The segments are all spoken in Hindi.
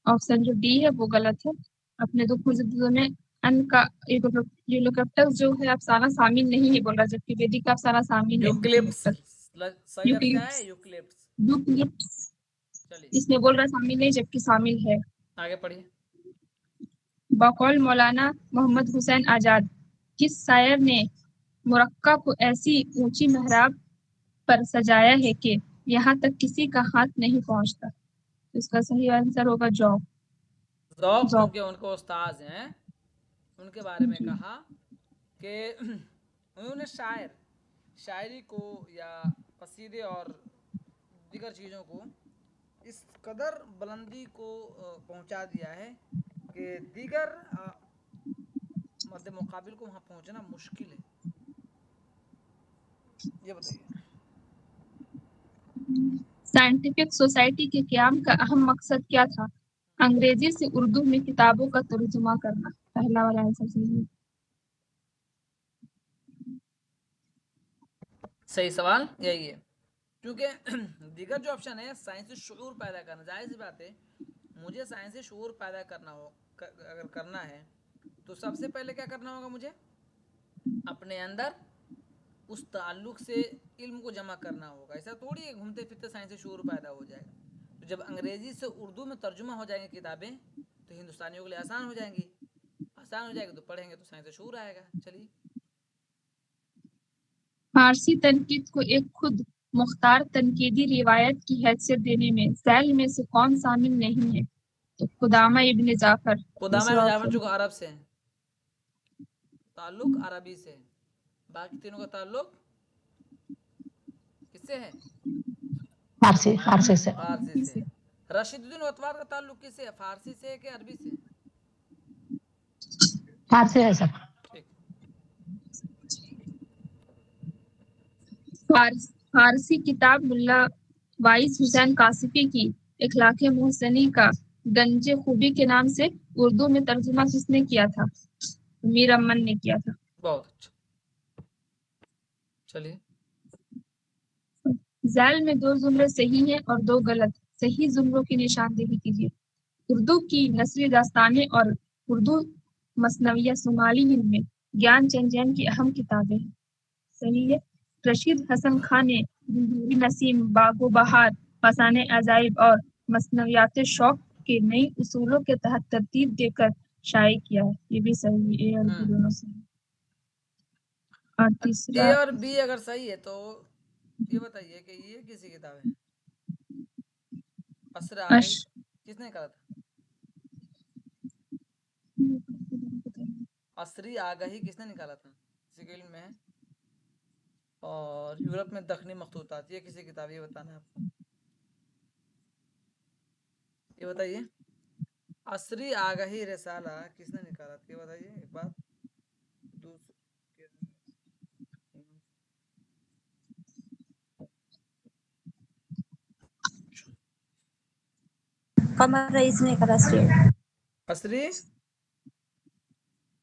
ऑप्शन जो डी है वो गलत है। अपने दुख मुजद्दिदों में अन्न का यूकेलिप्टस जो है अफसाना शामिल नहीं है बोल रहा, जबकि वेदिक का अफसाना शामिल है यूक्लिप्स सही लफ्ज क्या है? यूकेलिप्टस यूक्लिप्स। चलिए इसमें बोल रहा शामिल नहीं, जबकि शामिल है। आगे पढ़िए। बकौल मौलाना मोहम्मद हुसैन आजाद, किस शायर ने मुरक्का को ऐसी ऊंची मेहराब पर सजाया है कि यहाँ तक किसी का हाथ नहीं पहुंचता? तो इसका सही आंसर होगा जॉब। ज़ौक़, जॉब क्योंकि उनको उस्ताद हैं, उनके बारे में जी। कहा कि उन्होंने शायरी को या कसीदे और दीगर चीज़ों को इस कदर बुलंदी को पहुंचा दिया है कि दीगर मद्दे मुकाबिल को वहाँ पहुंचना मुश्किल है। ये बताइए। साइंटिफिक सोसाइटी के क़याम का अहम मकसद क्या था? अंग्रेजी से उर्दू में किताबों का तर्जुमा करना। पहला वाला आंसर सही है। सही सवाल यही है, क्योंकि दीगर जो ऑप्शन है साइंसी शऊर पैदा करना, जाहिर सी बात है मुझे साइंसी शऊर पैदा करना हो अगर करना है तो सबसे पहले क्या करना होगा? मुझे अपने अंदर उस ताल्लुक से इल्म को जमा करना होगा। ऐसा थोड़ी है घूमते फिरते साइंसी शऊर पैदा हो जाएगा। तो जब अंग्रेजी से उर्दू में तर्जुमा हो जाएंगी किताबें तो हिंदुस्तानियों के लिए आसान हो जाएंगी। आसान हो जाएगी तो पढ़ेंगे तो साइंसी शऊर आएगा। चलिए। फारसी तनकीद को एक खुद मुख्तार तनकीदी रिवायत की हैसियत देने में ज़ैल में से कौन शामिल नहीं है? तो खुदामा इब्न जाफर खुदामा दूसरा में जाफर ऑप्शन। जो अरब से हैं, ताल्लुक अरबी से है। बाकी तीनों का ताल्लुक किससे है? फारसी फारसी से। फारसी से। रशीदुद्दीन वतवार का ताल्लुक किससे है? फारसी से है कि अरबी से? फारसी है सर। ठीक। फारसी किताब मुल्ला वाइस हुसैन कासिफी की इखलाक़े मोहसिनी का गंजे खूबी के नाम से उर्दू में तर्जुमा किसने किया था? मीर अमन ने किया था। बहुत अच्छा। चलिए। ज़ैल में 2 जुमले सही हैं और 2 गलत। सही जुमलों की निशानदेही कीजिए। उर्दू की नस्री दास्तानें और उर्दू मसनविया शुमाली हिंद में ज्ञान चंद जैन की अहम किताबें हैं। सही है। रशीद हसन खान ने जमहूरी नसीम, बागो बहार, फसाने अजाइब और मसनवियात शौक के नई उसूलों के तहत तरतीब देकर शाये किया है। ये भी सही है। ए और बी दोनों सही। और ए तीसरा और बी अगर सही है तो ये बताइए कि ये किसी किताब है? असर आ अश गई किसने कहा था? असरी आगाही किसने निकाला था? किसी के इल्म में है? और यूरोप में दखनी मखतूतात, ये किसी किताब, ये बताना है आपको। ये बताइए असरी आगाही रिसाला किसने निकाला था? ये बताइए एक बात। कमर रईस ने करा स्टेट। असरी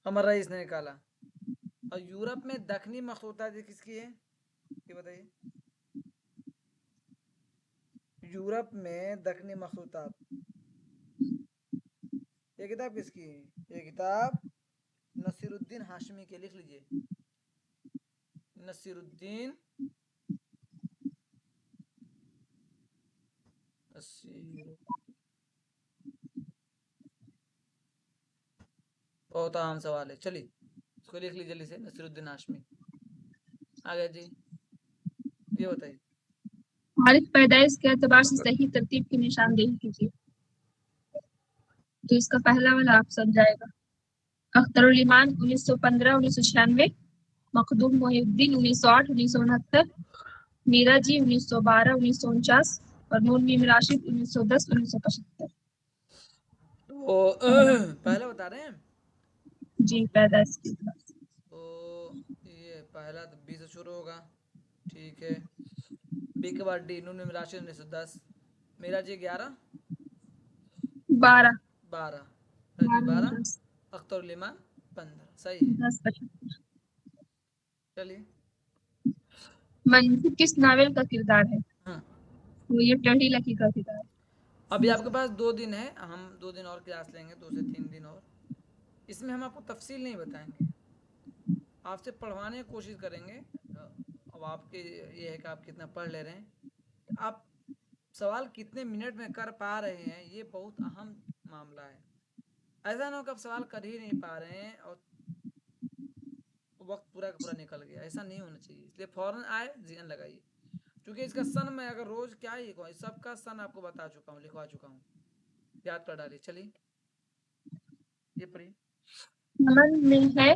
कमर रईस ने निकाला। और यूरोप में दखनी मखतूतात ये किसकी है? ये बताइए। यूरोप में दखनी मखतूतात ये किताब किसकी है? ये किताब नसीरुद्दीन हाशमी के, लिख लीजिए नसीरुद्दीन बहुत आम सवाल है। चलिए इसको लिख लीजिए जल्दी से, नसीरुद्दीन हाशमी। आगे जी ये बताइए। तारीख पैदाइश के एतबार से सही तरतीब की निशानदेही कीजिए। तो इसका पहला वाला ऑप्शन जाएगा अख्तरुल ईमान 1915-1996, मखदूम मोहिउद्दीन 1908 1969, मीरा जी 1912 1949 और नून मीम राशिद 1910 1975। तो पहले बता रहे हैं जी पैदाइश की एतबार से। तो ये पहला तो बी से शुरू होगा, ठीक है। बी के बाद डी नून मीम राशिद 1910, मीरा जी 11 12 12 जी 12, 10 अख्तरुल ईमान 15, सही है। 75। चलिए। मंजू किस नावल का किरदार है? हाँ वो ये टंडी लकी का किरदार है। अभी आपके पास 2 दिन है, हम 2 दिन और क्लास लेंगे, 2 से 3 दिन और। इसमें हम आपको तफसील नहीं बताएंगे, आपसे पढ़वाने की कोशिश करेंगे। अब आपके ये है कि आप कितना पढ़ ले रहे हैं, आप सवाल कितने मिनट में कर पा रहे हैं, ये बहुत अहम मामला है। ऐसा ना हो कि आप सवाल कर ही नहीं पा रहे हैं और वक्त पूरा का पूरा निकल गया, ऐसा नहीं होना चाहिए। इसलिए फौरन आए, ध्यान लगाइए, क्योंकि इसका सन मैं अगर रोज क्या ही कहूँ, सबका सन आपको बता चुका हूँ, लिखवा चुका हूँ, याद कर डालिए। चलिए ये पढ़िए। चमन में है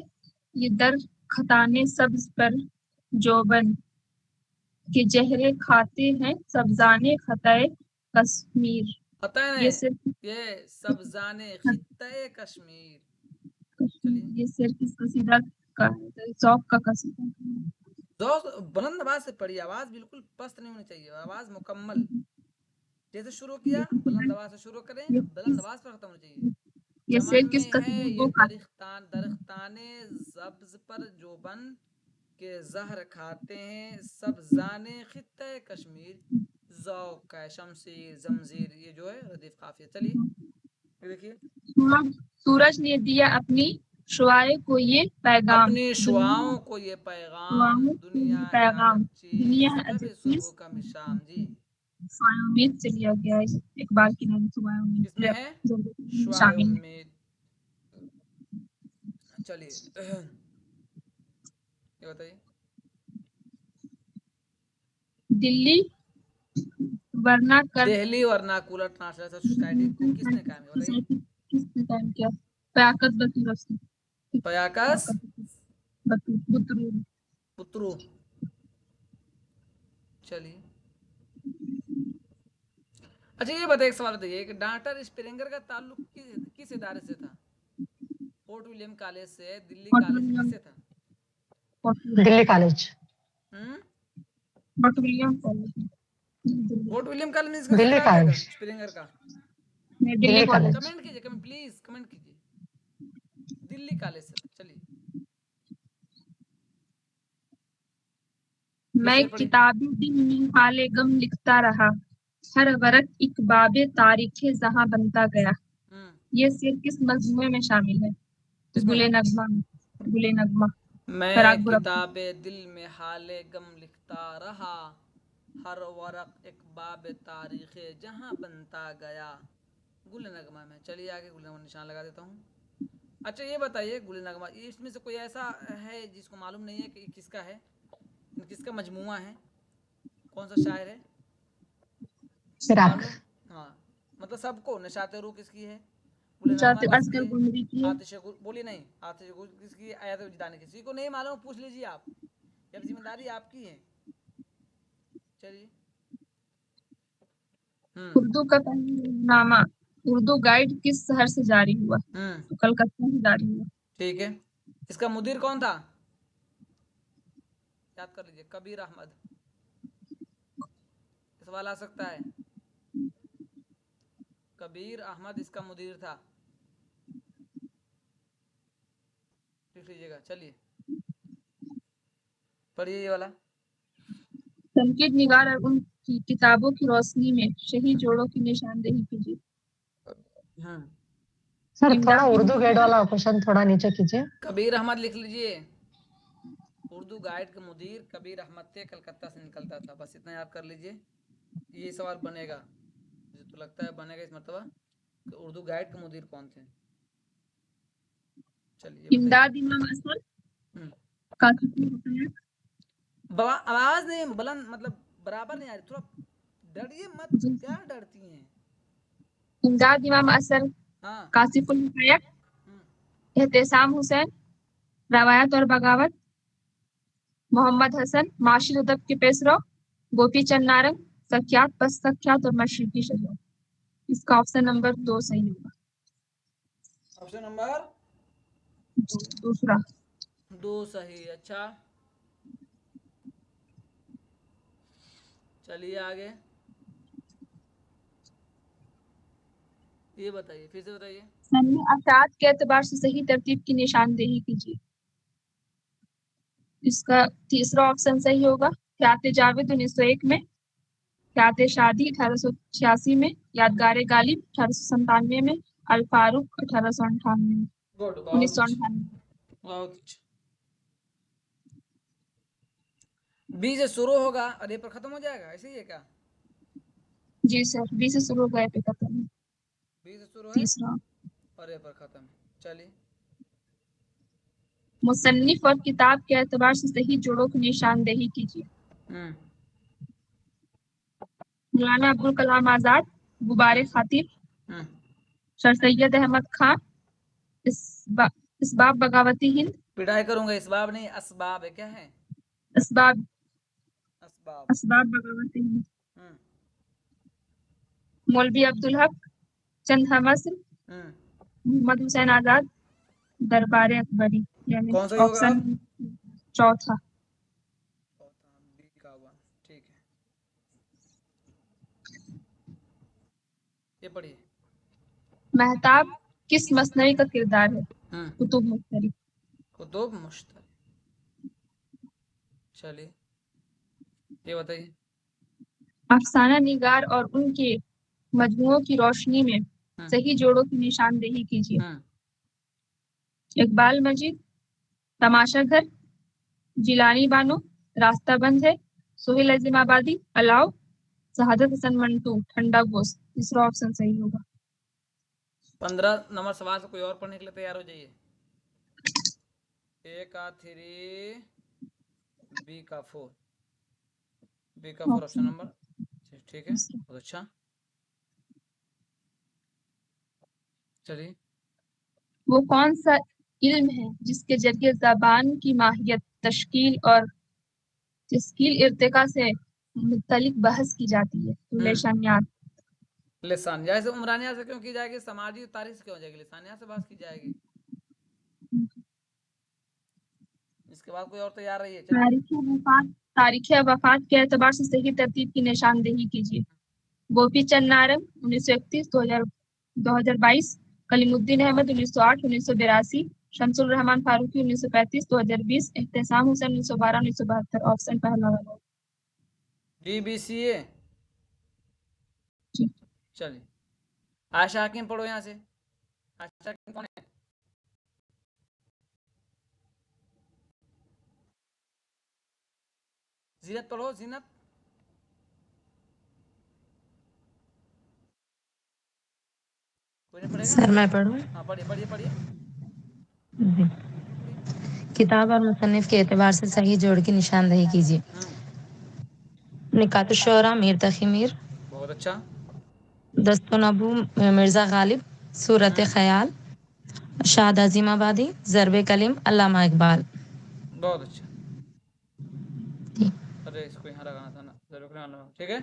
ये दर खताने सब्ज पर जोबन के जहरे खाते हैं सब्जाने खताए कश्मीर। पता है ये ना, सिर्फ ये सब्जाने खित्ते कश्मीर। चलिए ये सिर्फ किस कसीदा का है, ज़ौक़ का कसीदा है। दोस्त बुलंद आवाज से पढ़िए, आवाज बिल्कुल पस्त नहीं होनी चाहिए, आवाज मुकम्मल। जैसे शुरू किया बुलंद आवाज से शुरू करें, ये बुलंद किस आवाज पर खत्म होनी चाहिए। ये चमन शेर किस में है कसीदे ये का है? दरख्ताने सब्ज पर जो बन के जहर खाते हैं सब्जाने खित्ते कश्मीर, ज़ौक़ का शमशीर जमजीर, ये जो है रदीफ काफिया। चलिए ये देखिए, सूरज ने दिया अपनी शुआए को ये पैगाम, अपनी शुआओं को ये पैगाम, दुआओं को दुनिया ये है पैगाम, अजब दुनिया चीज है अजब कभी चीज, सुबह का मिशाम। जी ख्वाह उम्मीद से लिया गया है। इकबाल की नज़म ख्वाह किसमें उम्मीद है? में शुआए शामिल है। उम्मीद। चलिए ये बताइए। दिल्ली वरना कर दिल्ली वर्नाकुलर ट्रांसलेशन सोसाइटी को किसने कायम किया बताइए? किसने कायम किया? क़याक़त बतूर पयाकस बतूर। पुत्रु। चलिए अच्छा ये बताइए, एक सवाल बताइए कि डॉक्टर स्प्रिंगर का ताल्लुक किस इदारे से था? फोर्ट विलियम कॉलेज से, दिल्ली कॉलेज से, किससे था? Delhi college. Fort William college. Fort William college में इसका जिक्र दिल्ली आ गया था कॉलेज। स्प्रिंगर का? Delhi Delhi college. College. Comment कीजिए, कमेंट प्लीज कमेंट कीजिए, दिल्ली कॉलेज से था। चलिए मैं फिर से पढ़िए। किताबी दिन में हाले गम लिखता रहा, हर वरक एक बाबे तारीखे जहां बनता गया। ये शेर किस मजमूए में शामिल है? इसमें गुले नगमा में। गुले नगमा मैं फराग बुरक। किताबे दिल में हाले गम लिखता रहा, हर वरक एक बाब तारीखे जहां बनता गया, गुल नगमा में। चलिए आगे गुल नगमा निशान लगा देता हूँ। अच्छा ये बताइए, गुल नगमा इसमें से कोई ऐसा है जिसको मालूम नहीं है कि किसका है, किसका मजमुआ है, कौन सा शायर है फिराक। मालूम? हाँ मतलब सबको, निशात रूह किसकी है, गुल नगमा किसकी असगर है, गुमरी की है। आतिश गुल बोलिए नहीं, आतिश गुल किसकी है, आयत विजदानी किसी को नहीं मालूम पूछ लीजिए आप, जब जिम्मेदारी आपकी है। चलिए उर्दू का पहला नामा उर्दू गाइड किस शहर से जारी हुआ? तो कलकत्ता से जारी हुआ। ठीक है, इसका मुदीर कौन था, याद कर लीजिए, कबीर अहमद। सवाल आ सकता है, कबीर अहमद इसका मुदीर था, लिख लीजिएगा। चलिए पढ़िए ये वाला। तनकीद निगार और उनकी किताबों की रोशनी में सही जोड़ों की निशानदेही कीजिए। सर थोड़ा इमदादी उर्दू गाइड वाला क्वेश्चन थोड़ा नीचे कीजिए। कबीर अहमद लिख लीजिए, उर्दू गाइड का मुदीर कबीर अहमद थे, कलकत्ता से निकलता था, बस इतना याद कर लीजिए। ये सवाल बनेगा, मुझे तो लगता है बनेगा इस मरतबा कि उर्दू गाइड के मुदीर कौन थे। चलिए इमदाद इमाम असर आवाज नहीं बुलंद, मतलब बराबर नहीं आ रही, थोड़ा डरिए मत, क्या डरती हैं? इमदाद इमाम असर, हाँ कासिफुल हिकायत, एहतेसाम हुसैन, रवायत और बगावत, मोहम्मद हसन, माशिर अदब के पेशरो, गोपी चंद नारंग, सख्यात पस सख्यात और मशरिकी शरियत। इसका ऑप्शन नंबर 2 सही होगा। ऑप्शन नंबर दूसरा 2 सही। अच्छा चलिए आगे, ये बताइए, फिर से बताइए। सन्नी अशात के एतबार से सही तरतीब की निशानदेही कीजिए। इसका तीसरा ऑप्शन सही होगा, ख्यात जावेद 1901 में, ख्यात शादी 1886 में, यादगार गालिब 1897 में, अल फारूक 1898 में, गुड, बहुत 1998 में। बहुत अच्छा। बी से शुरू होगा और ए पर खत्म हो जाएगा, ऐसे ही है क्या? जी सर, बी से शुरू हो गए पे खत्म है। बी से शुरू है तीसरा, और ए पर खत्म है। चलिए, मुसन्निफ और किताब के एतबार से सही जोड़ों की निशानदेही कीजिए। मौलाना अब्दुल कलाम आजाद, गुबारे खातिर, सर सैयद अहमद खान, इसबाब बगावती हिंद, पिटाई करूंगा। इसबाब नहीं, असबाब है। क्या है? असबाब असबाब। असबाब बगावती हिंद, हम्म मौलवी अब्दुल हक, चंद हमस्र, हम्म मोहम्मद हुसैन आजाद, दरबार अकबरी, यानी कौन सा ही होगा ऑप्शन अब? चौथा। बी का हुआ, ठीक है। ये पढ़िए। महताब किस मसनवी का किरदार है? कुतुब मुख्तलिफ। कुतुब मुश्तलिफ। चलिए, ये बताइए। अफसाना निगार और उनके मजमुओं की रोशनी में सही जोड़ों की निशानदेही कीजिए। इकबाल मजीद, तमाशा घर, जिलानी बानो, रास्ता बंद है, सोहेल अजीमाबादी, अलाव, शहादत हसन मंटू, ठंडा गोश्त। तीसरा ऑप्शन सही होगा। 15 नंबर सवाल से कोई और पढ़ने के लिए तैयार हो जाइए। ए का 3, बी का 4, बी का 4 ऑप्शन नंबर। ठीक है, बहुत अच्छा। चलिए, वो कौन सा इल्म है जिसके जरिए ज़बान की माहियत, तश्कील इर्तिका से मुतल्लिक बहस की जाती है? तो लेशानियात। लिसानिया से उमरानिया से क्यों की जाएगी? समाजी तारीख से क्यों हो जाएगी? लिसानिया से बात की जाएगी। इसके बाद कोई और तैयार रही है? तारीख वफात के एतबार से सही तरतीब की निशानदेही कीजिए। गोपी चंद नारंग 1931, 2022, कलीमुद्दीन अहमद 1908, 1982, शमसुल रहमान फारूकी 1935, 2020, एहतेसाम हुसैन 1912, 1972। ऑप्शन पहला वाला। DBCA। जी। चलिए, आयशा हकीम पढ़ो यहाँ से। आयशा हकीम कौन है? जीनत पढ़ो, जीनत। कोई नहीं पढ़ेगा? सर मैं पढ़ूं? हाँ, पढ़िए पढ़िए पढ़िए। किताब और मुसन्निफ के एतबार से सही जोड़ की निशानदेही कीजिए। निकात शोरा मीर तकी मीर, बहुत अच्छा। दस्तुन अबू मिर्ज़ा गालिब, सूरत ख्याल, शाद अजीमाबादी, ज़रबे कलीम, अल्लामा इकबाल। बहुत अच्छा। अरे इसको यहाँ लगाना था ना, जरूर। ठीक है,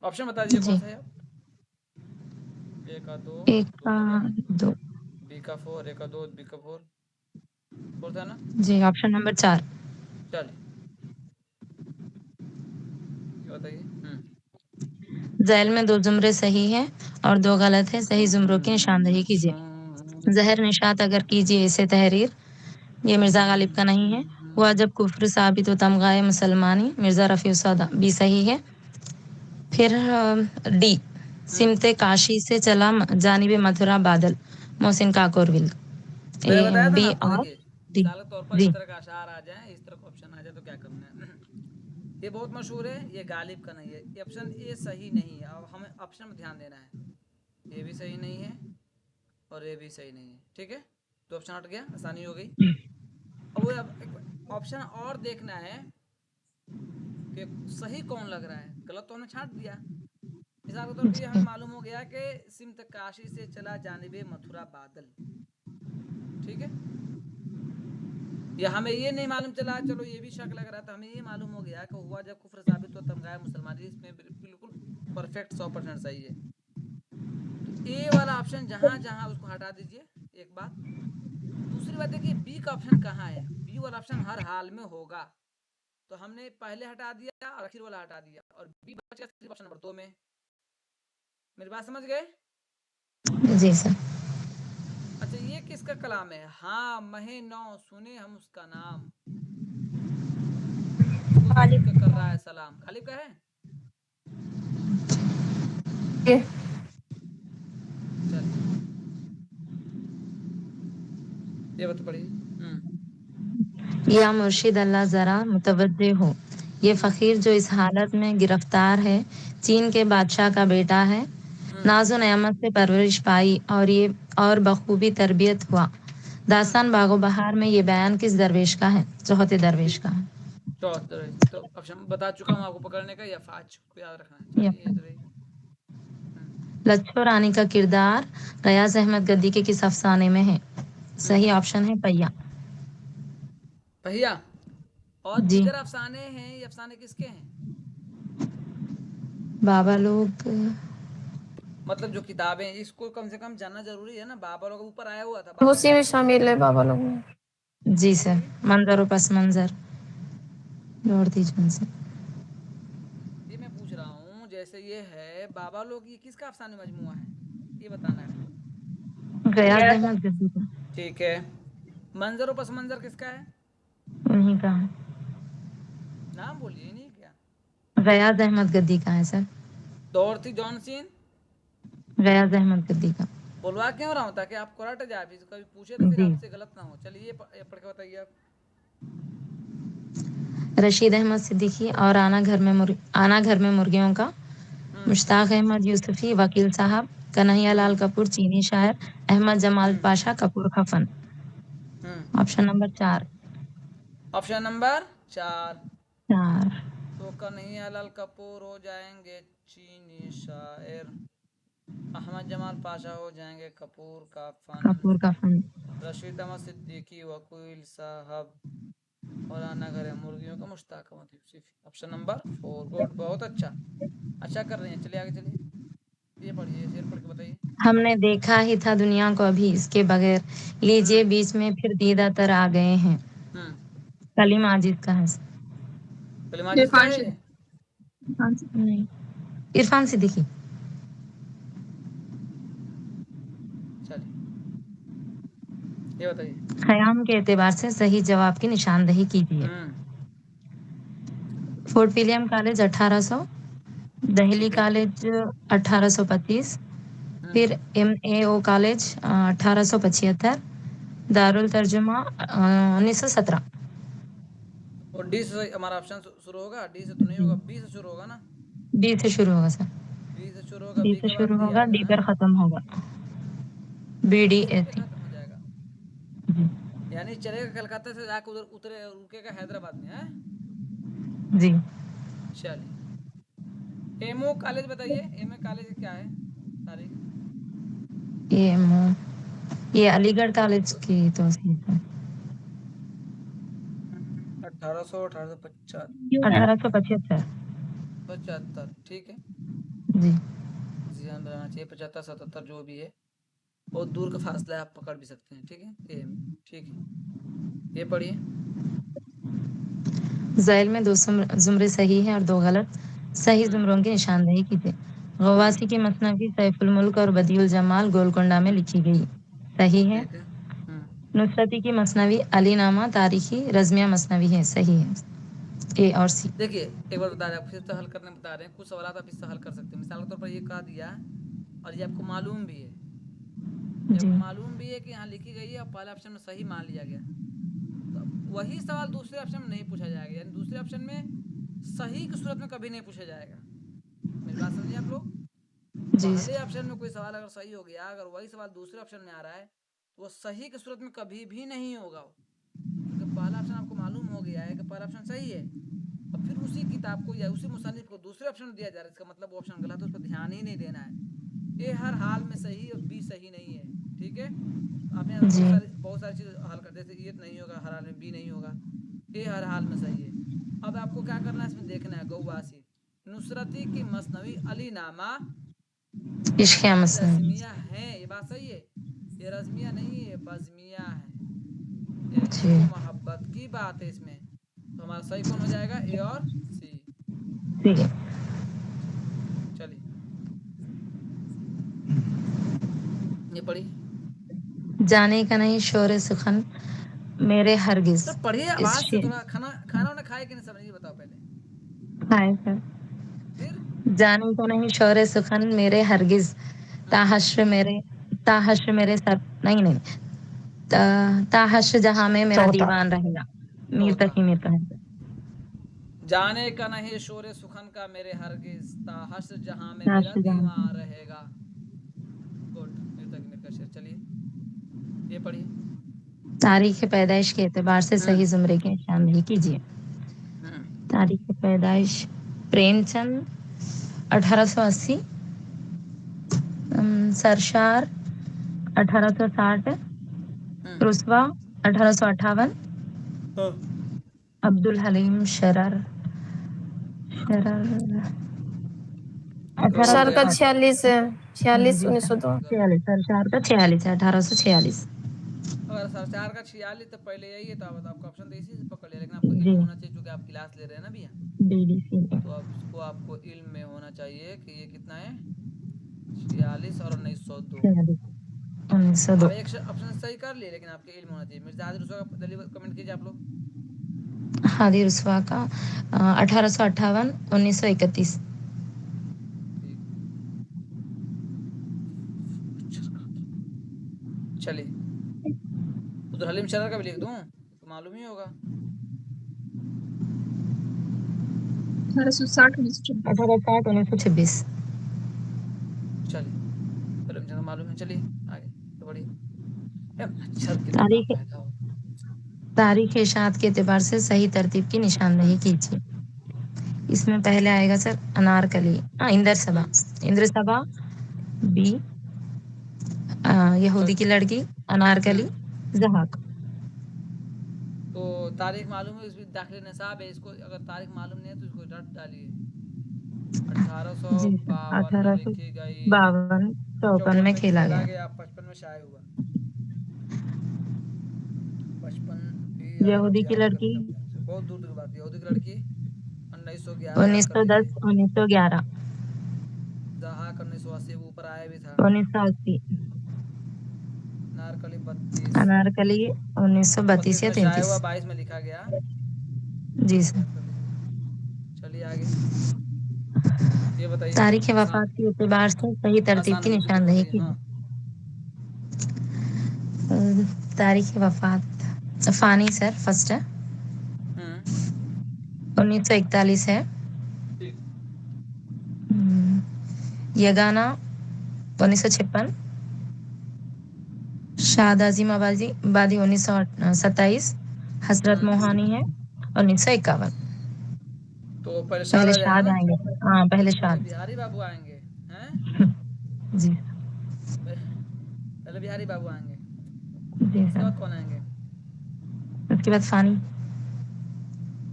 ऑप्शन बता दीजिए कौन सा है। ए का 2, एक का 2, बी का 4, ए का 2, बी का 4, 4 था ना? जी ऑप्शन नंबर 4। चलिए, ये बताइए। ज़ैल में 2 जुमरे सही हैं और 2 गलत है। सही जुमरों की निशानदेही कीजिए। ज़हर निशात अगर कीजिए इसे तहरीर, ये मिर्ज़ा गालिब का नहीं है। हुआ जब कुफ्र साबित व तमगाए मुसलमानी, मिर्ज़ा रफ़ी सौदा, बी सही है। फिर डी, सिमते काशी से चला जानिबे मथुरा बादल, मोहसिन काकोरविल। मैंने बताया था ना बी आपको। और देखिए, डी। मिसाल के तौर पर जी इस तरह का अशार आ जाए, इस तरह का ऑप्शन आ जाए तो क्या करना है। ये बहुत मशहूर है, ये गालिब का नहीं है। ये ऑप्शन ए सही नहीं है। अब हमें ऑप्शन में ध्यान देना है। ये भी सही नहीं है और ये भी सही नहीं है। ठीक है, तो ऑप्शन हट गया, आसानी हो गई। अब वो एक ऑप्शन और देखना है कि सही कौन लग रहा है। गलत तो हमने छांट दिया। मिसाल के तौर पर ये हमें मालूम हो गया कि सिमत काशी से चला जानिबे मथुरा बादल। ठीक है, या हमें ये नहीं मालूम चला, चलो ये भी शक लग रहा था, हमें ये मालूम हो गया कि हुआ जब कुफ्र साबित हो तमगाए मुसलमानी। इसमें बिल्कुल परफेक्ट 100% सही है। तो ए वाला ऑप्शन जहां जहां उसको हटा दीजिए। एक बात, दूसरी बात देखिए, बी का ऑप्शन कहाँ है? बी वाला ऑप्शन हर हाल में होगा। तो हमने पहले हटा दिया और आखिर वाला हटा दिया, और बी बच गया ऑप्शन नंबर 2 में। मेरी बात समझ गए? जी सर। अच्छा, ये किसका कलाम है? हाँ, महे नौ सुने हम उसका नाम, उसको देख के कर रहा है सलाम। गालिब का है? चलिए ये बता पढ़िए। या मुर्शिद अल्लाह ज़रा मुतवज्जे हो, ये फ़कीर जो इस हालत में गिरफ्तार है, चीन के बादशाह का बेटा है, नाज़ो नेमत से परवरिश पाई और बखूबी तरबियत हुआ। दास्तान बागो बहार में ये बयान किस दरवेश का है? चौथे दरवेश का है। चौहत्तर है तो ऑप्शन बता चुका हूँ आपको पकड़ने का, या फाज को याद रखना है। या चलिए ये तो रही। लच्छो रानी का किरदार गयास अहमद गद्दी के किस अफसाने में है? सही ऑप्शन है पहिया। पहिया। और जी। दीगर अफसाने हैं, ये अफसाने किसके हैं? बाबा लोग मतलब जो किताबें, इसको कम से कम जानना जरूरी है ना। बाबा लोग ऊपर आया हुआ था, उसी में शामिल है बाबा लोग में। जी सर, मंजर और पस मंजर जोड़ दीजिए उनसे। ये मैं पूछ रहा हूँ, जैसे ये है बाबा लोग, ये किसका अफसाने मजमुआ है, ये बताना है आपको। गयास अहमद गद्दी का। ठीक है। मंजर और पस मंजर किसका है? उन्हीं का है। नाम बोलिए, नहीं क्या? गयास अहमद गद्दी का है सर। डॉर्थी जॉनसन। गयास अहमद गद्दी का। बोलवा क्यों रहा हूँ, ताकि आपको रट जाए, फिर कभी पूछे तो फिर जी। आपसे गलत ना हो। चलिए ये पढ़ के बताइए आप। रशीद अहमद सिद्दीकी और आना घर में मुर्गियों का, मुश्ताक अहमद यूसुफी वकील साहब, कन्हैया लाल कपूर चीनी शायर, अहमद जमाल पाशा कपूर खफन। Option number 4। Option number 4। 4। तो कन्हैया लाल कपूर हो जाएंगे चीनी शायर, अहमद जमाल पाशा हो जाएंगे कपूर का फन, कपूर खफन। रशीद अहमद सिद्दीकी वकील साहब, और आना घर है मुर्गियों का Mushtaq Ahmad Yusufi. Option number 4। Good, बहुत अच्छा, अच्छा कर रही हैं। चलिए आगे चलिए, ये पढ़िए, शेर पढ़ के बताइए। हमने देखा ही था दुनिया को अभी इसके बगैर, लीजिए बीच में फिर दीदा तर आ गए हैं। कलीम आजिज का है। कलीम आजिज का है? नहीं, इरफान सिद्दीकी। चलिए ये बताइए। खयाम के एतबार से सही जवाब की निशानदेही कीजिए। फोर्ट विलियम कॉलेज 1800, दिल्ली ठीक है। कॉलेज 1825, फिर MAO कॉलेज 1875, दारुल तर्जुमा 1917। और डी से हमारा ऑप्शन शुरू होगा, डी से तो नहीं होगा, बी से शुरू होगा ना? बी से शुरू होगा सर। बी से शुरू होगा, डी बी से के बाद शुरू डी होगा, आएगा डी ना? पर खत्म होगा। डी पे BDSC। खत्म हो जाएगा, जी। यानी चलेगा कलकत्ता से जाकर उधर उतरे, रुकेगा हैदराबाद में है। जी। चलिए एमओ कॉलेज बताइए, एमओ कॉलेज क्या है तारीख? ये अलीगढ़ कॉलेज की तौसीफ है। 1875। 1875, ठीक है। जी। ध्यान रहना चाहिए, 75 77 जो भी है, बहुत दूर का फासला है, आप पकड़ भी सकते हैं। ठीक है, एम, ठीक है। ये पढ़िए। ज़ैल में 2 जुमरे सही हैं और 2 गलत। सही जुमरों की निशानदेही कीजिए। गवासी की मसनवी सैफुल मुल्क और बदियुल जमाल गोलकोंडा में लिखी गई। सही है। ठीक है। नुसरती की मसनवी अलीनामा तारीखी रज़मिया मसनवी है। सही है ए और सी। देखिए एक बार बता रहे, फिर से हल करने बता रहे हैं, कुछ सवाल आप इससे हल कर सकते हैं। मिसाल के तौर पर ये कह दिया, और ये आपको मालूम भी है, जी। आपको मालूम भी है कि यहाँ लिखी गई है और पहले ऑप्शन में सही मान लिया गया, तो वही सवाल दूसरे ऑप्शन में नहीं पूछा जाएगा, यानी दूसरे ऑप्शन में सही की सूरत में कभी नहीं पूछा जाएगा। मेरी बात समझिए आप लोग। जी। पहले ऑप्शन में कोई सवाल अगर सही हो गया, अगर वही सवाल दूसरे ऑप्शन में आ रहा है, तो वो सही की सूरत में कभी भी नहीं होगा, क्योंकि पहला ऑप्शन आपको मालूम हो गया है कि पहला ऑप्शन सही है, और फिर उसी किताब को या उसी मुसन्निफ को दूसरे ऑप्शन दिया जा रहा है, इसका मतलब वो ऑप्शन गलत है, उस पर ध्यान ही नहीं देना है। ए हर हाल में सही और बी सही नहीं है। ठीक है, आपने यहाँ जी। बहुत सारी चीज़ हल कर, जैसे ये नहीं होगा हर हाल में, बी नहीं होगा, ए हर हाल में सही है। अब आपको क्या करना है, इसमें देखना है गौवासी नुसरती की मसनवी अली नामा इश्क़ यानी मसनवी। रज़मिया है। ये बात सही है, ये रज़मिया नहीं है, बज़मिया है, यानी जी। इश्क मोहब्बत की बात है इसमें। तो हमारा सही कौन हो जाएगा, ए और सी। ठीक है। चलिए ये पढ़िए। जाने का नहीं शोर सुखन मेरे हरगिज तो पढ़िए इस आवाज से, शेर। थोड़ा खाना खाना उन्हें खाए कि नहीं समझ, ये बताओ पहले। Hi sir. फिर जाने को नहीं शौर्य सुखन मेरे हरगिज, ताहश्र मेरे सर नहीं नहीं ताहश्र जहाँ में मेरा चौथा। दीवान रहेगा। मीर चौथा। तक ही मीर का है। जाने का नहीं शोरे सुखन का मेरे हरगिज, ताहश्र जहां में मेरा ताहश्र जहाँ दीवान रहेगा। गुड, मीर तक मीर का शेर। चलिए ये पढ़िए। तारीख पैदाइश के एतबार से सही जुमरे की निशानदेही कीजिए। तारीख पैदाइश प्रेमचंद 1880, सरशार 1860, रुस्वा 1858, अब्दुल हलीम शरर सर का 1860। 46 जी सर 1902। 46, सरशार का 46 है 1846। अगर सरचार का 46 तो पहले यही है, तो अब आपका ऑप्शन तो इसी से पकड़ लिया, लेकिन आपको इल्म जी में होना चाहिए क्योंकि आप क्लास ले रहे हैं ना भैया। डीडीसी तो अब इसको आपको इल्म में होना चाहिए कि ये कितना है, 46 और 1902। 1902। आप एक ऑप्शन सही कर लिए, लेकिन आपके इल्म होना चाहिए। मिर्जा हाजिर उसका जल्दी कमेंट कीजिए आप लोग। हादी रुस्वा का 1858 1931। चलिए अब्दुल हलीम शरर का भी लिख दूं तो मालूम ही होगा। 1860 1926। 1860 1926। चलिए हलीम शरर मालूम है। चलिए आगे तो बढ़िए। अक्षर कितना तारीख पैदा हो। तारीख इशात के एतबार से सही तरतीब की निशानदेही कीजिए। इसमें पहले आएगा सर अनारकली, इंद्र सभा। इंद्र सभा बी, यहूदी की लड़की, अनारकली, जहाक। तो तारीख मालूम है, इसमें दाखिल निसाब है, इसको अगर तारीख मालूम नहीं है तो इसको रट डालिए। जी सर 1852 में लिखी गई, 1852 54 54 में में खेला खेला गया। गया, 55 में शाये हुआ। 55 भी यहूदी की याद कर लड़की लेना अपने से, बहुत दूर की बात है। यहूदी की लड़की 1911 याद कर 1910 लीजिए। 1911 जहाक 1980 वो ऊपर आया भी था। 1980। नारकली 32, अनारकली 1932 या में शाये हुआ, 33। 22 में लिखा गया। जी सर। याद कर लीजिए। चलिए आगे ये बताइए। तारीख आसान वफात के एतबार से सही तरतीब आसान की है, यूट्यूब पे निशानदेही खोलिए। कीजिए। हाँ तारीख वफात फानी सर फर्स्ट है 1941 है। यगाना 1956, शाद आजिम आबादी 1927, हसरत मोहानी है 1951। तो पहले शाद पहले आ जाएगा शाद ना। आएंगे। हाँ पहले पहले शाद। बिहारी बाबू आएंगे हैं। जी पहले बिहारी बाबू आएंगे, जी इसके सर। बाद कौन आएंगे। उसके बाद फानी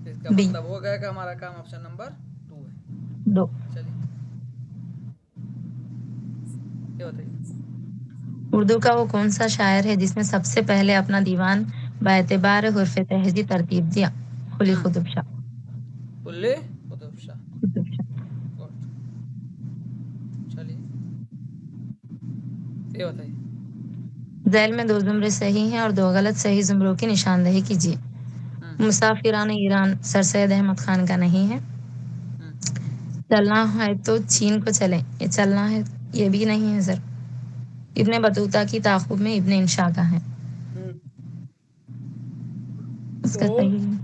इसका बी मतलब हो गया कि हमारा काम ऑप्शन नंबर 2 है। 2। चलिए ये बताइए। उर्दू का वो कौन सा शायर है जिसने सबसे पहले अपना दीवान बाएतबार हुर्फ तहजी तरतीब दिया? कुली कुतुब शाह। कुल्ले कुतुब शाह। कुतुब शाह। गुड। चलिए ये बताइए। ज़ैल में 2 जुमरे सही हैं और 2 गलत। सही जुमरों की निशानदेही कीजिए। मुसाफिरान ईरान सर सैयद अहमद खान का नहीं है। चलना है तो चीन को चलें, ये चलना है ये भी नहीं है सर। इब्ने बतूता की ताक़ुब में इब्ने इंशा का है। उसका सही है।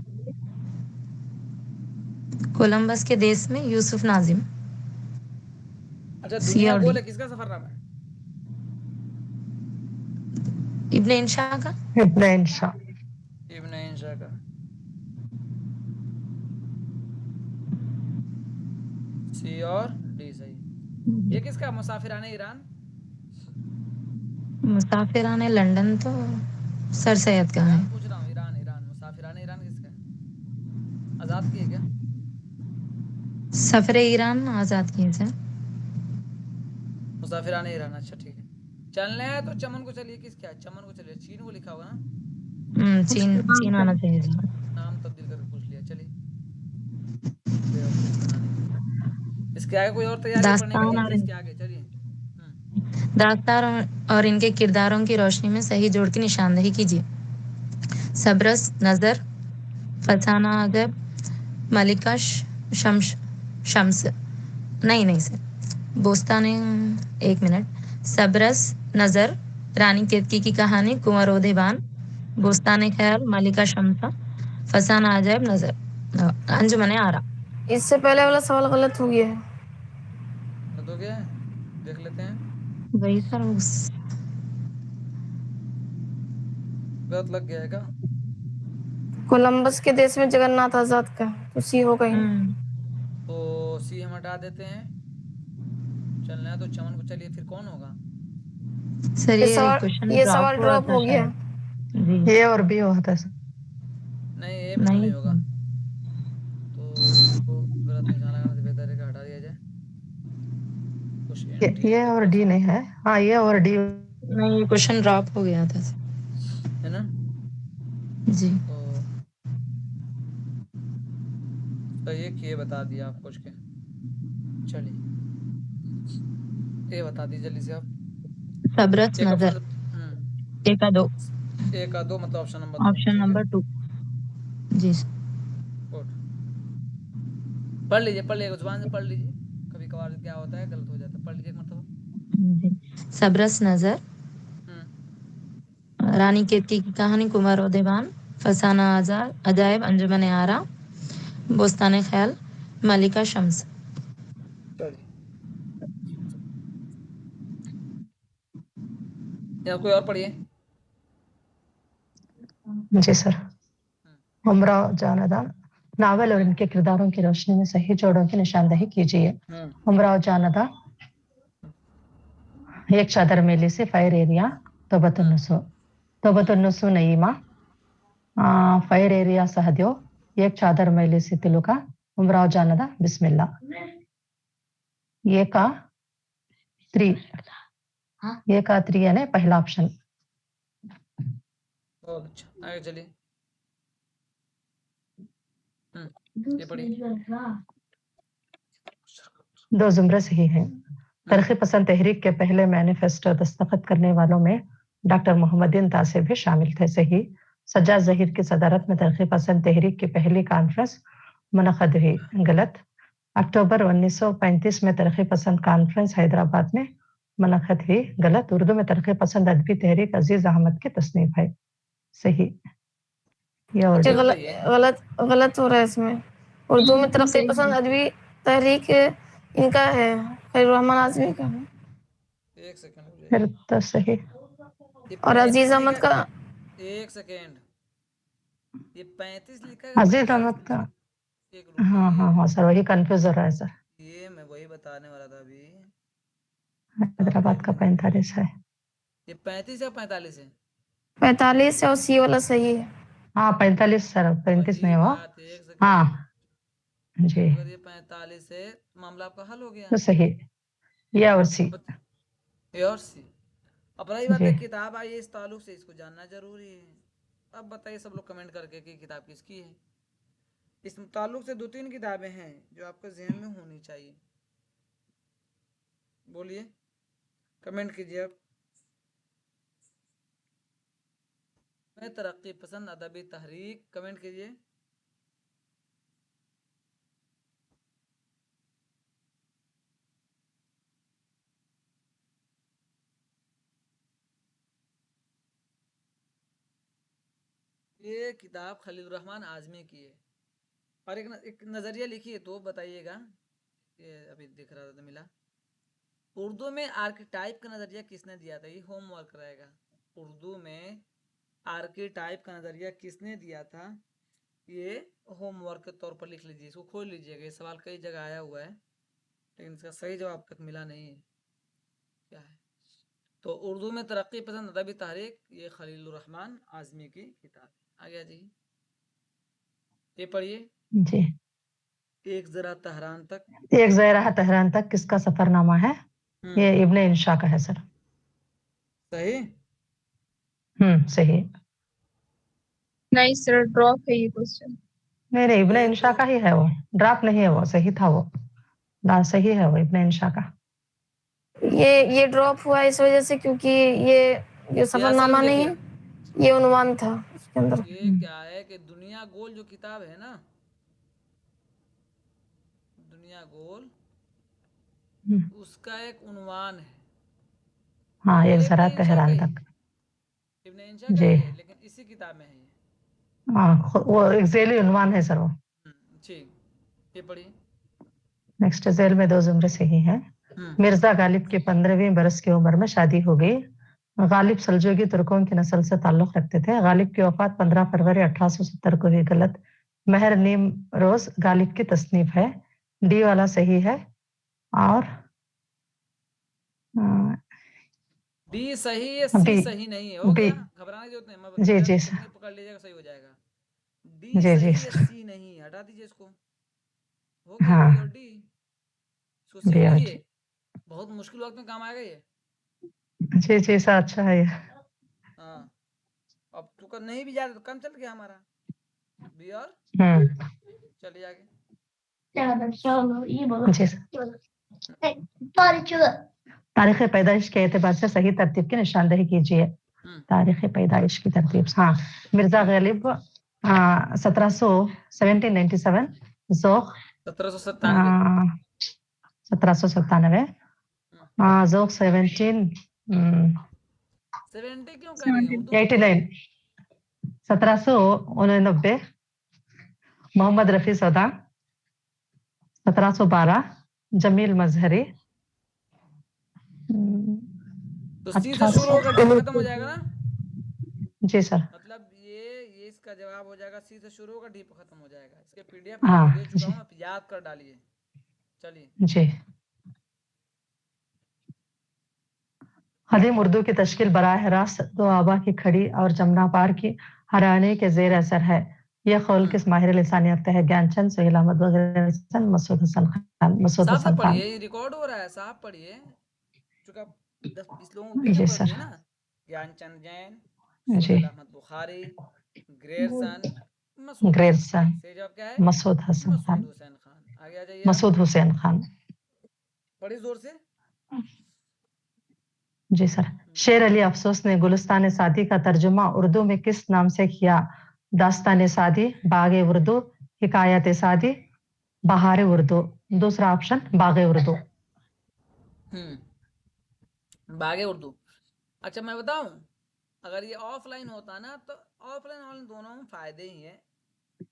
कोलंबस के देश में यूसुफ नाजिम। अच्छा सी दुनिया और डी। गोल है, किसका सफरनामा है। इब्ने इंशा का। इब्ने इंशा। इब्ने इंशा का। सी और डी सही। ये किसका मुसाफिराने ईरान। मुसाफिराने लंदन तो सर सैयद का है। ईरान पूछ रहा हूँ, ईरान ईरान मुसाफिराने ईरान किसका है। आजाद की है क्या। सफरे ईरान आज़ाद किए सर। मुसाफिराने ईरान, अच्छा ठीक है। चलना है तो चमन को चलिए, किसका है चमन को चलिए, चीन को लिखा होगा ना। चीन चीन आना चाहिए सर। नाम तब्दील करके पूछ लिया। चलिए बेवकूफ बनाने के लिए। इसके आगे कोई और तैयारी है पढ़ने के दास्तान लिए कि और इसके आगे चलिए। दास्तान और इनके किरदारों की रोशनी में सही जोड़ की निशानदेही कीजिए। सबरस नजर, फसाना अजब, मलिका शम्स, नहीं सर, बोस्ताने, एक मिनट। सबरस नजर, रानी केतकी की कहानी, कुंवर ओदेबान, बोस्ताने ख्याल, मलिका शमसा, फसाना अजायब, नजर, अंजुमने आरा। इससे पहले वाला सवाल गलत हो गया है। तो क्या है, देख लेते हैं। वही सर, गलत लग गया है क्या? कोलंबस के देश में जगन्नाथ आजाद का तो सी हो गई। तो सी हम हटा देते हैं। चलना है तो चमन को, चलिए फिर कौन होगा? सर ये ये सवाल क्वेश्चन ये सवाल ड्रॉप हो गया। जी, ए और बी होता है सर। नहीं, ए बिल्कुल नहीं होगा। नहीं, तो इसको गलत निशान लगाने से बेहतर है कि हटा दिया जाए। कुछ एंट्री ये के और पास डी नहीं है। हाँ, ये और डी। नहीं, ये क्वेश्चन ड्रॉप हो गया था सर। है ना? जी, तो ये कि बता दिया आप कुछ के। चलिए ये बता दीजिए जल्दी से आप। सबरत एक नजर, ऑप्शन एक दो, एक का दो, मतलब ऑप्शन नंबर 2। ऑप्शन ठीक है, नंबर 2। जी सर। गुड। पढ़ लीजिए जुबान से पढ़ लीजिए। कभी कभार क्या होता है, गलत हो जाता है। पढ़ लीजिए एक मतलब। सबरस नजर, रानी केतकी की कहानी, कुमार ओदेबान, फसाना अजायब, अंजुमन आरा, बोस्ताने ख्याल, मलिका शम्स। चलिए, या कोई और पढ़िए। जी सर। उमरा जानादा नावल और इनके किरदारों की रोशनी में सही जोड़ों की निशानदेही कीजिए। उमरा जानादा, एक चादर मेले से फायर एरिया, तोबतुन्नुसु नईमा, फायर एरिया सहद्यो, एक चादर मेले से तिलुका, उमराव जानदा, बिस्मिल्ला। ये का 3, ये का 3 यानी पहला ऑप्शन। बहुत अच्छा, आगे चलिए। ये पढ़िए। 2 जुमरे सही हैं। तरक्की पसंद तहरीक के पहले मैनिफेस्टो दस्तखत करने वालों में डॉक्टर मोहम्मदीन तासिर भी शामिल थे। सही। सज्जाद जहीर की सदारत में तरक्की पसंद तहरीक की पहली कॉन्फ्रेंस मुनक़द हुई। गलत। अक्टूबर 1935 में तरक्की पसंद कॉन्फ्रेंस हैदराबाद में मुनक़द हुई। गलत। उर्दू में तरक्की पसंद अदबी तहरीक अजीज अहमद की तसनीफ है। सही। ये और गलत गलत हो रहा है इसमें। उर्दू में तरक्की पसंद अदबी तहरीक इनका है, खैरुर रहमान आज़मी का है। एक सेकंड हो फिर जाएगी। तो सही। ये और 35 अजीज अहमद लिखा, का, एक सेकंड, ये 35 लिखा है, अजीज 45 अहमद का। लिखा है? एक रुकिए, हाँ सर, वही कंफ्यूज हो रहा है सर। ये मैं वही बताने वाला था अभी। आप हैदराबाद देख का लेना। 45 है। ये 35 या 45 है? 45 है और सी वाला सही है। हाँ 45 सर, 35 नहीं वही हुआ। बात है, एक सेकंड। हाँ जी, अगर ये 45 है, मामला आपका हल हो गया। तो सही। ये और सी। ए और सी। अब रही बात जी। है किताब आई है, इस ताल्लुक से इसको जानना जरूरी है। अब बताइए सब लोग कमेंट करके कि किताब किसकी है। इस ताल्लुक से 2-3 किताबें हैं जो आपके जहन में होनी चाहिए। बोलिए, कमेंट कीजिए आप। मैं तरक्की पसंद अदबी तहरीक, कमेंट कीजिए। ये किताब खलील रहमान आज़मी की है। और एक नज़रिया लिखिए तो बताइएगा। ये अभी दिख रहा था तो मिला। उर्दू में आर्किटाइप का नज़रिया किसने दिया था? ये होमवर्क रहेगा। उर्दू में आर्किटाइप का नज़रिया किसने दिया था? ये होमवर्क के तौर पर लिख लीजिए, इसको खोल लीजिएगा। ये सवाल कई जगह आया हुआ है, लेकिन इसका सही जवाब तक मिला नहीं है। क्या है? तो उर्दू में तरक्की पसंद अदबी तहरीक, ये खलील रहमान आज़मी की किताब है। आगे आ जाइए, ये पढ़िए। जी। एक जरा तहरान तक। एक ज़रा तहरान तक किसका सफरनामा है? ये इब्ने इंशा का है सर। सही। सही। नहीं सर, ड्रॉप है ये क्वेश्चन। नहीं, इब्ने ये इंशा तो का ही है वो। ड्रॉप नहीं है वो, सही था वो। सही है वो, इब्ने इंशा का। ये ड्रॉप हुआ इस वजह से क्योंकि ये सफरनामा नहीं है, ये उन्वान था उसके अंदर। ये क्या है कि दुनिया गोल जो किताब है ना, दुनिया गोल, उसका एक उन्वान है। हाँ, ये एक इब्न जरा इंशा तेहरान का ही तक। है, इब्न इंशा का जी ही है, लेकिन इसी किताब में है ये। हाँ, वो एक ज़ेली उन्वान है सर वो। ठीक, ये पढ़िए। नेक्स्ट, ज़ेल में 2 ज़ुमरे सही हैं। मिर्जा गालिब की 15वीं बरस की उम्र में शादी हो गई। गालिब सल्जूकी तुर्कों की नस्ल से ताल्लुक रखते थे। गालिब की वफात 15 फरवरी 1870 को हुई। गलत। महर नीम रोज गालिब की तसनीफ है। डी वाला सही है। और डी सही है, सी बी सही नहीं है। हो बी गया, घबराने की जरूरत नहीं, मैं जी गलत जी लिखने पकड़ लीजिएगा, सही हो जाएगा। डी जी जी सही है, सर। सी नहीं है, हटा दीजिए इसको। हो गया बी और हाँ, डी। इसको सेव बी और कीजिए, डी। बहुत मुश्किल वक्त में काम आएगा ये। जी जी सर, अच्छा है ये। हाँ, अब तो नहीं भी जाता तो कम चल गया हमारा, बी और चलिए आगे। जी सर। तारीख पैदाइश के एतबार से सही तरतीब की निशानदेही कीजिए। तारीख पैदाइश की तरतीब, हाँ। मिर्जा गालिब 1797, जोक 1797, 1797, जोक 70 क्यों कर रही है, उर्दू में 1789, 1789, मोहम्मद रफी सौदा 1712, जमील मजहरी तो सी से शुरू होकर डी पे खत्म हो जाएगा ना। जी सर। मतलब ये इसका जवाब हो जाएगा, सी से शुरू होकर डी पे खत्म हो जाएगा। इसके पीडीएफ मैं आपको दे हाँ चुका जी हूँ, आप याद कर डालिए। चलिए, जी। कदीम उर्दू की तश्कील बराह रास्त दो आबा की खड़ी और जमुना पार की हराने के जेर असर है। यह कौल किस माहिर लिसानियत है? ज्ञानचंद, सुहेल अहमद वगैरह, मसूद हसन खान। मसूद साहब से हसन खान। पढ़िए, ये रिकॉर्ड हो रहा है, साहब पढ़िए, चूंकि आप 10-20 लोगों को बीच में जी पढ़ सर। दिए ना। ज्ञानचंद जैन, जी। सुहेल अहमद बुखारी, ग्रेरसन, मसूद हसन ग्रेरसन, खान। सही जवाब क्या है? मसूद हसन मसूद खान। हुसैन खान। आगे आ जाइए आप, मसूद हुसैन खान। पढ़िए जोर से। जी सर। शेर अली अफसोस ने गुलिस्तान सादी का तर्जुमा उर्दू में किस नाम से किया? दास्तान सादी, बाग उर्दू, हिकायत सादी, बहार उर्दू। दूसरा ऑप्शन बाग उर्दू। बागे उर्दू। अच्छा मैं बताऊं, अगर ये ऑफलाइन होता ना तो ऑफलाइन ऑनलाइन दोनों में फायदे ही हैं।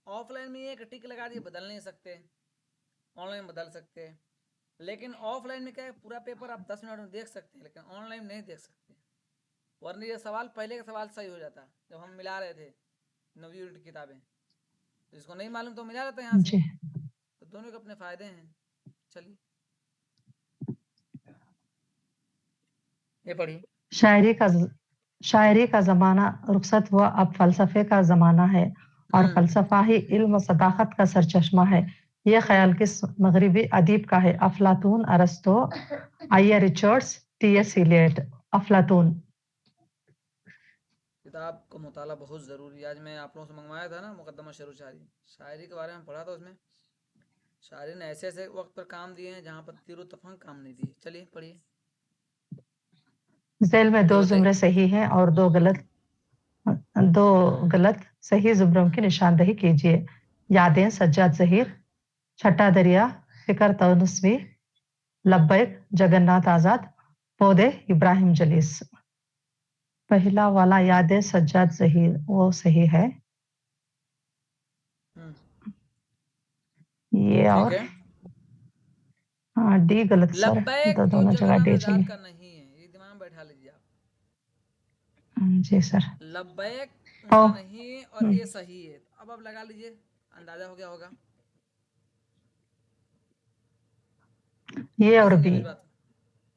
ऑफलाइन में ये एक टिक लगा दिए, बदल नहीं सकते, ऑनलाइन बदल सकते हैं। लेकिन ऑफलाइन में क्या है, पूरा पेपर आप 10 मिनट में देख सकते हैं, लेकिन ऑनलाइन नहीं देख सकते। वरना ये सवाल पहले का सवाल सही हो जाता जब हम मिला रहे थे 9वीं यूनिट की किताबें। जिसको नहीं मालूम तो मिला लेते हैं यहाँ से। जी। तो दोनों के अपने फायदे हैं। चलिए, ये पढ़िए। शायरी का शायरी का ज़माना रुखसत हुआ, अब फ़लसफ़े का ज़माना है और फ़लसफ़ा ही इल्म सदाक़त का सरचश्मा है। ये ख़याल किस मग़रिबी अदीब का है? अफ़लातून, अरस्तो, आई.ए. Richards, T.S.. इलियट। अफ़लातून। किताब का मुताला बहुत ज़रूरी है। आज मैं आप लोगों से मंगवाया था ना मुकद्दमा शेर व शायरी, शायरी के बारे में पढ़ा था। उसमें शायरी ने ऐसे ऐसे वक्त पर काम दिए हैं जहाँ पर तीरो तफंग काम नहीं दिए। चलिए पढ़िए। ज़ेल में ये 2 बताइए। ज़ुमरे सही हैं और 2 गलत। सही ज़ुमरों की निशानदेही कीजिए। यादें सज्जाद ज़हीर, छठा दरिया फ़िक्र तौनस्वी, लब्बैक जगन्नाथ आज़ाद, पौधे इब्राहिम जलीस। पहला वाला यादें सज्जाद ज़हीर वो सही है। ये ठीक और है। डी गलत सर। लब्बैक जो दोनों जगह जगन्नाथ डी आजाद चली। का नहीं है, ये दिमाग में बैठा लीजिए आप। जी सर। लब्बैक ओ उनका नहीं है और ये सही है। तो अब आप लगा लीजिए, अंदाजा हो गया होगा। ये और नहीं समझे बी। मेरी बात?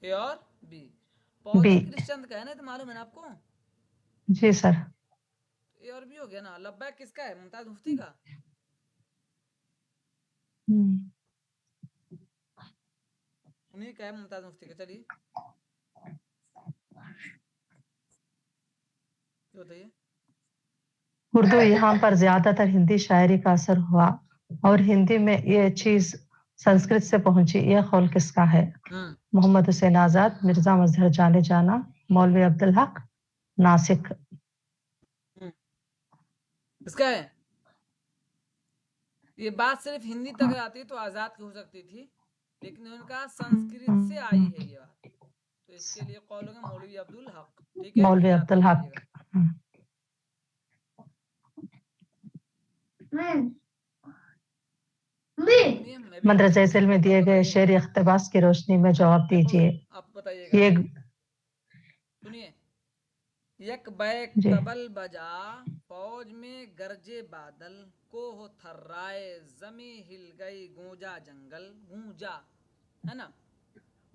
ए और बी। पौधे बी। कृष्णचंद का है ना, तो मालूम है ना आपको। जी सर। ए और बी हो गया ना। लब्बैक किसका है? मुमताज मुफ्ती का। उन्हीं का है, मुमताज मुफ्ती का। चलिए बताइए। उर्दू यहाँ पर ज्यादातर हिंदी शायरी का असर हुआ और हिंदी में ये चीज संस्कृत से पहुंची। ये कौल किसका है? मोहम्मद हुसैन आजाद, मिर्जा मजहर जाने जाना, मौलवी अब्दुल हक, नासिक। किसका है? ये बात सिर्फ हिंदी तक आती तो आजाद की हो सकती थी, लेकिन उनका संस्कृत से आई है ये बात, तो इसके लिए कौल होगा मौलवी अब्दुल हक। ठीक है, मौलवी याद अब्दुल कर हक। लीजिएगा। सुनिए, मैं भी मदरसा पूछता इस्माइल में हूँ, दिए आप गए बताइए। शेर इख्तिबास की रोशनी में जवाब देखो दीजिए। आप बताइएगा, ये सुनिए। यक बैक जी तबल बजा, फौज में गरजे बादल, को हो थर्राए जमी हिल गई, गूंजा जंगल, गूंजा, है ना।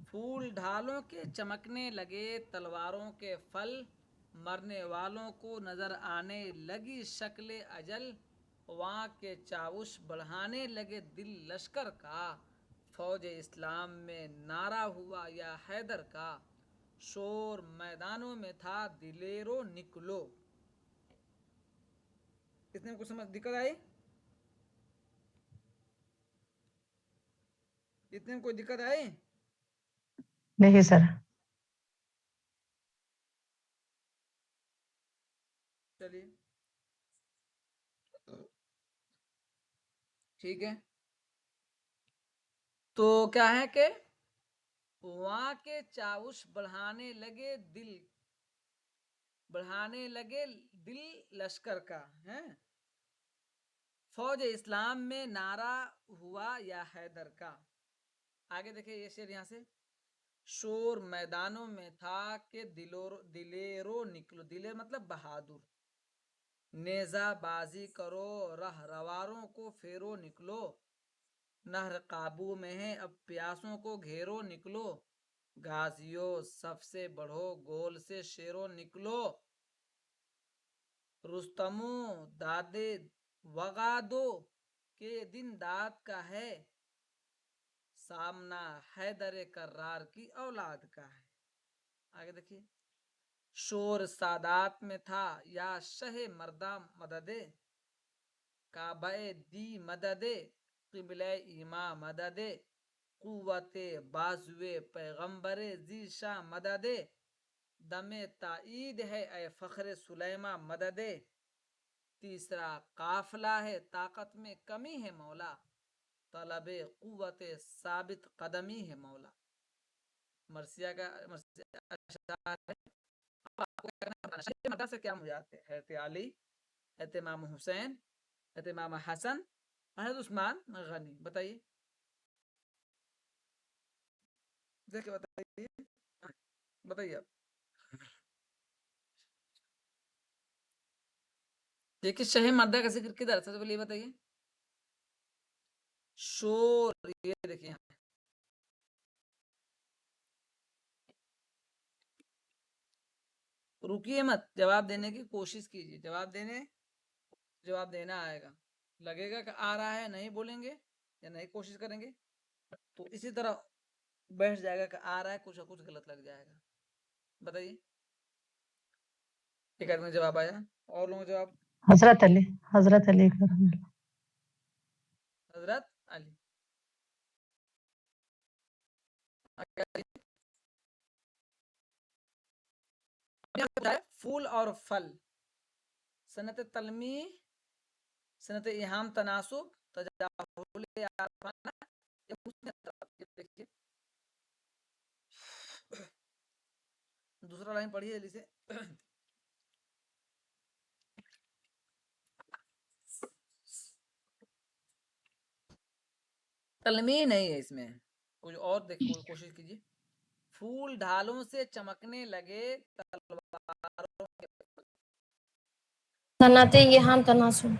फूल ढालों के चमकने लगे, तलवारों के फल, मरने वालों को नजर आने लगी शक्ल अजल, वहाँ के चाउश बढ़ाने लगे दिल लश्कर का, फौज इस्लाम में नारा हुआ या हैदर का, शोर मैदानों में था दिलेरो निकलो। इतने में कुछ समझ दिक्कत आई? इतने में कोई दिक्कत आई? नहीं सर। चलिए ठीक है। तो क्या है कि वहां के चाउश बढ़ाने लगे दिल लश्कर का है, फौज इस्लाम में नारा हुआ या हैदर का। आगे देखिए ये शेर यहां से, शोर मैदानों में था कि दिलेरो निकलो, दिलेर मतलब बहादुर, नेजाबाजी करो, रहरवारों को फेरो निकलो, नहर काबू में है अब प्यासों को घेरो निकलो, गाजियो सबसे बढ़ो गोल से शेरो निकलो, रुस्तमो दादे वगादो के दिन दाद का है, सामना हैदर कर्रार की औलाद का है। आगे देखिए, शोर सादात में था या शहे मर्दा मददे, काबे दी मददे, किबले इमा मददे, कुव्वते बाजुए पैगंबरे जीशा मददे, दमे ताईद है ए फखरे सुलेमा मददे, तीसरा काफला है ताकत में कमी है मौला, तलबे कुव्वते साबित कदमी है मौला। मर्सिया का अशआर है। आपको क्या करना है, बताना मदद से क्या मुझाते हैं, हैरत अली, हैरत इमाम हुसैन, हैरत इमाम हसन, हैरत उस्मान गनी। बताइए, देखिए बताइए, बताइए आप। देखिए शहे मर्दा का जिक्र किधर, सबसे पहले ये बताइए। शोर, ये देखिए रुकिए मत, जवाब देने की कोशिश कीजिए, जवाब देना आएगा, लगेगा कि आ रहा है, नहीं बोलेंगे या नहीं कोशिश करेंगे तो इसी तरह बैठ जाएगा कि आ रहा है, कुछ कुछ गलत लग जाएगा। बताइए, एक आदमी जवाब आया, और लोगों जवाब। हजरत अली। हजरत अली हजरत अली। फूल और फल, सनत तलमी, सनत इहाम तनासुब, तजाहुल आरफाना, देखिए दूसरा लाइन पढ़िए जल्दी से। तलमी नहीं है इसमें, कुछ और देखो, कोशिश कीजिए। फूल ढालों से चमकने लगे, तलवारों के, सनाते इहाम तनासुब।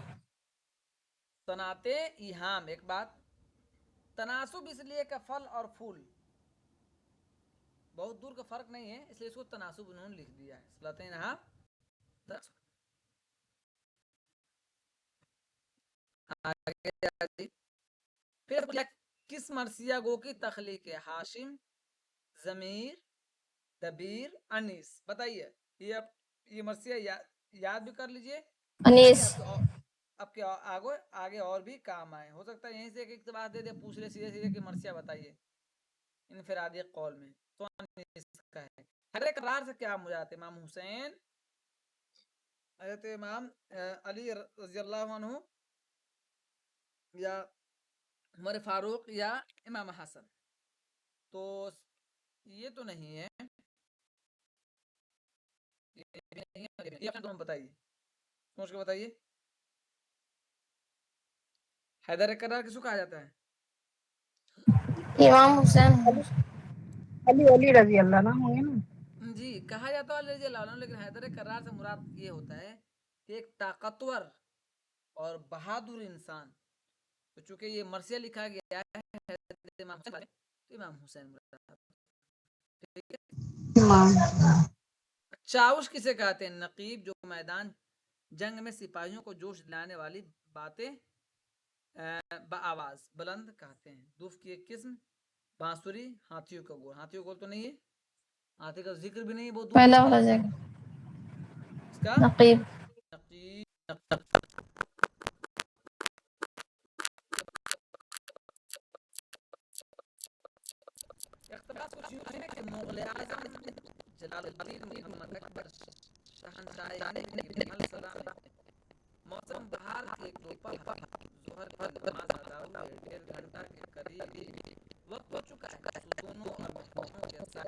तनाते इहाम, एक बात, तनासुब इसलिए का फल और फूल बहुत दूर का फर्क नहीं है, इसलिए इसको तनासुब उन्होंने लिख दिया है। सलाते इहाम तनासुब। आगे फिर किस मरसिया गो की तखलीक है, हाशिम, जमीर, दबीर, अनीस। बताइए, ये अब ये मरसिया याद भी कर लीजिए, ताकि अनीस। आपके आगे आगे और भी काम आए। हो सकता है यहीं से एक बात दे दे, पूछ ले सीधे सीधे कि मरसिया बताइए इनफिरादी कौल में, तो अनीस का है। हर एक रार से क्या मुझाते, इमाम हुसैन, हजरत इमाम अली रज़ी अल्लाह अन्हु, या उमर फारूक, या इमाम हसन। तो ये तो नहीं है, ये ऑप्शन तुम बताइए, सोच के बताइए। हैदर करार किसको कहा जाता है? इमाम हुसैन। अली अली रजी अल्लाह ना होंगे ना। जी, कहा जाता है अली रजी अल्लाह अन्हु, लेकिन हैदर करार से मुराद ये होता है कि एक ताकतवर और बहादुर इंसान। तो चूंकि ये मरसिया लिखा गया है इमाम हुसैन, तो इमाम हुसैन मुराद। ठीक है। चाउश किसे कहते हैं? नकीब, जो मैदान जंग में सिपाहियों को जोश दिलाने वाली बातें आवाज बुलंद कहते हैं। दूफ की एक किस्म, बांसुरी, हाथियों का गोल। हाथियों का गोल तो नहीं है, हाथी का जिक्र भी नहीं है, बहुत दूर पहला वाला जगह इसका नकीब। नकीब। इख्तिलाफ कुछ यूं है कि मुगल आजम जलालुद्दीन मोहम्मद अकबर शहंशाह इब्न सलाम मौसम बहार की एक दोपहर जोहर की नमाज अदा हुए 1.5 घंटा के करीब वक्त हो चुका है। सुतूनों और महफूजों के साथ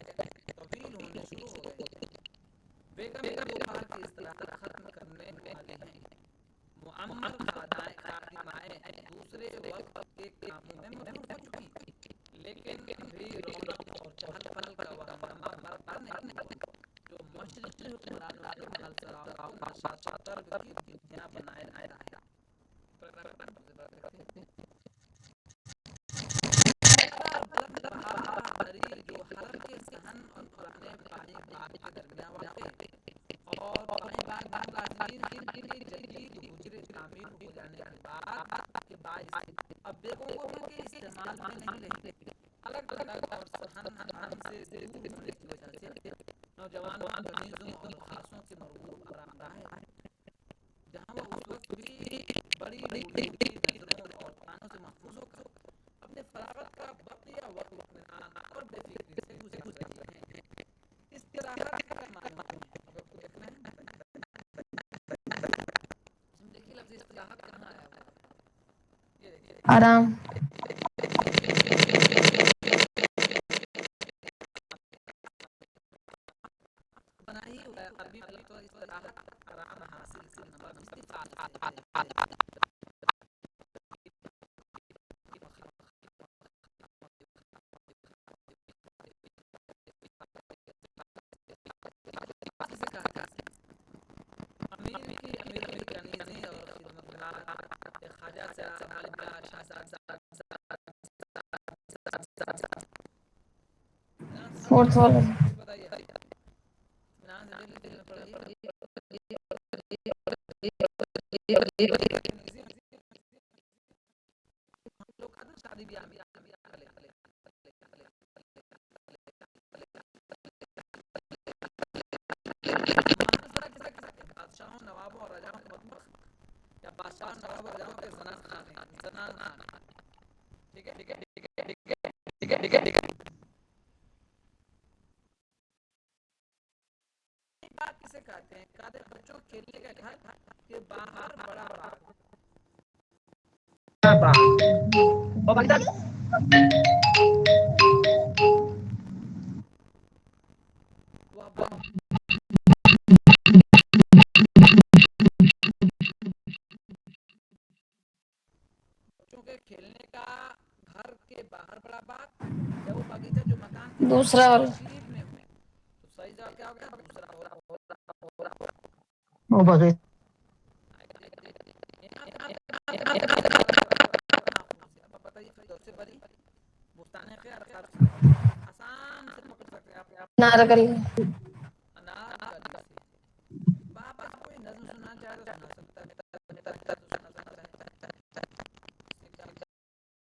तवील होने शुरू हो गए हैं। बेगम दोपहर की इस्तिराहत खत्म करने वाली हैं। मुअम्मर खादिमाएं दूसरे वक्त के कामों में मसरूफ हो चुकी, लेकिन भी रौनक और चहल पहल का वह हंगामा बरकरार नहीं हुआ जो मशरिकी हुक्मरानों ने अलसराओं को नशात तर्क की तिथियां बनाए रखा है। जो हरम के सहन और पुराने पानी बाग के दरमियान वाक़ है और पुराने बाग राजगीर के जदीद हुजरे तामीर हो जाने के बाद अब बेगों को के इस्तेमाल में नहीं रहे। अलग अलग और सहन हरम से दूर होने की वजह से नौजवानों कमीजों और खासों के मरगूब आरामगाह है, जहाँ वो उस वक्त भी बड़ी बूढ़ी नजरों और तानों से महफूज होकर अपने फरागत का बकिया वक्त इत्मीनान और बेफिक्री से गुजार रही हैं। इस तरह का मायने है। अब आपको देखना है, इसमें देखिए लफ्ज़ इस्तिलाहत कहाँ आया हुआ है। ये देखिए आराम। बना ही हुआ है अरबी में, तो इस्तिलाहत आराम हासिल से नंबर इस्तिफाद से अमीर की कनीज़ी और खिदमतगार ख्वाजा से गालिब शाह फोर्थ वाला बताइए, इनाम से दिल दिल में पढ़िए। लोग कहते हैं शादी ब्याह में बादशाहों, नवाबों और राजाओं के मतबख या बादशाह, नवाब और राजाओं के जनान खाने। ठीक है, ठीक है, ठीक है, ठीक है, ठीक है, ठीक है, ठीक है। बात किसे कहते हैं? कहते हैं बच्चों खेलने के घर के बाहर बड़ा वह बच्चों के खेलने का घर के बाहर बड़ा बाग या वो बगीचा जो मकान के दूसरा वाला तशरीफ में हो। तो सही जवाब क्या हो गया? दूसरा वो बगीचा अब बताइए फिर सबसे बड़ी बुस्तान के आसान से पकड़ सकते हैं आप नारकली। अनार कोई नज्म सुनना चाहे तो सुना सकता है।